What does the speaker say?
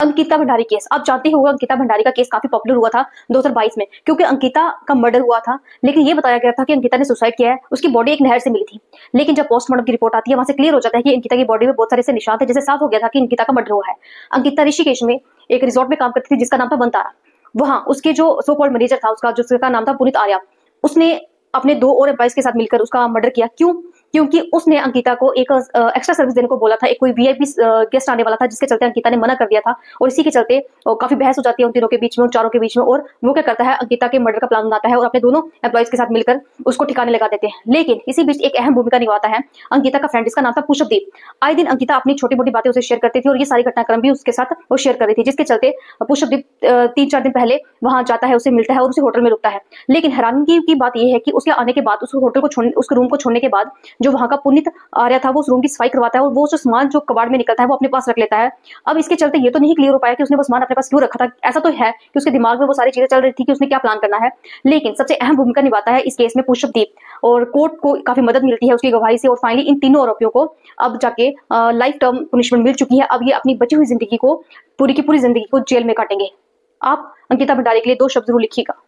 Ankita Bhandari case, आप जानते होंगे अंकिता भंडारी का केस काफी पॉपुलर हुआ था 2022 में, क्योंकि अंकिता का मर्डर हुआ था। लेकिन ये बताया गया था कि अंकिता ने सुसाइड किया है, उसकी बॉडी एक नहर से मिली थी। लेकिन जब पोस्टमार्टम की रिपोर्ट आती है, वहां से क्लियर हो जाता है कि अंकिता की बॉडी में बहुत सारे ऐसे निशान थे, जैसे साफ हो गया था कि अंकिता का मर्डर हुआ है। अंकिता ऋषिकेश में एक रिजॉर्ट में काम करती थी जिसका नाम था वनतारा। वहां उसके जो सो कॉल्ड मैनेजर था, उसका जिसका नाम था पुनीत आर्या, उसने अपने 2 और एम्प्लॉइज के साथ मिलकर उसका मर्डर किया। क्यों? क्योंकि उसने अंकिता को एक एक्स्ट्रा सर्विस देने को बोला था। एक कोई वीआईपी गेस्ट आने वाला था, जिसके चलते अंकिता ने मना कर दिया था, और इसी के चलते काफी बहस हो जाती है उन तीनों के बीच में, उन चारों के बीच में। और वो क्या करता है, अंकिता के मर्डर का प्लान बनाता है और अपने दोनों एम्प्लॉइज के साथ मिलकर उसको ठिकाने लगा देते हैं। लेकिन इसी बीच एक अहम भूमिका निभाता है अंकिता का फ्रेंड, जिसका नाम था पुष्पदीप। आए दिन अंकिता अपनी छोटी मोटी बातें उसे शेयर करती थी, और ये सारी घटनाक्रम भी उसके साथ वो शेयर कर रही थी, जिसके चलते पुष्पदीप 3-4 दिन पहले वहां जाता है, उसे मिलता है और उसे होटल में रुकता है। लेकिन हैरानगी की बात यह है कि उसके आने के बाद, उस होटल को छोड़ने, उसके रूम को छोड़ने के बाद, जो वहां का पुनीत आर्या था वो उस रूम की सफाई करवाता है, और वो जो सामान जो कबाड़ में निकलता है वो अपने पास रख लेता है। अब इसके चलते ये तो नहीं क्लियर हो पाया कि उसने वो सामान अपने पास क्यों रखा था। ऐसा तो है कि उसके दिमाग में वो सारी चीजें चल रही थी कि उसने क्या प्लान करना है। लेकिन सबसे अहम भूमिका निभाता है इस केस में पुष्पदीप, और कोर्ट को काफी मदद मिलती है उसकी गवाही से। और फाइनली इन तीनों आरोपियों को अब जाके लाइफ टर्म पनिशमेंट मिल चुकी है। अब ये अपनी बची हुई जिंदगी को, पूरी की पूरी जिंदगी को जेल में काटेंगे। आप अंकिता भंडारी के लिए 2 शब्द जरूर लिखिएगा।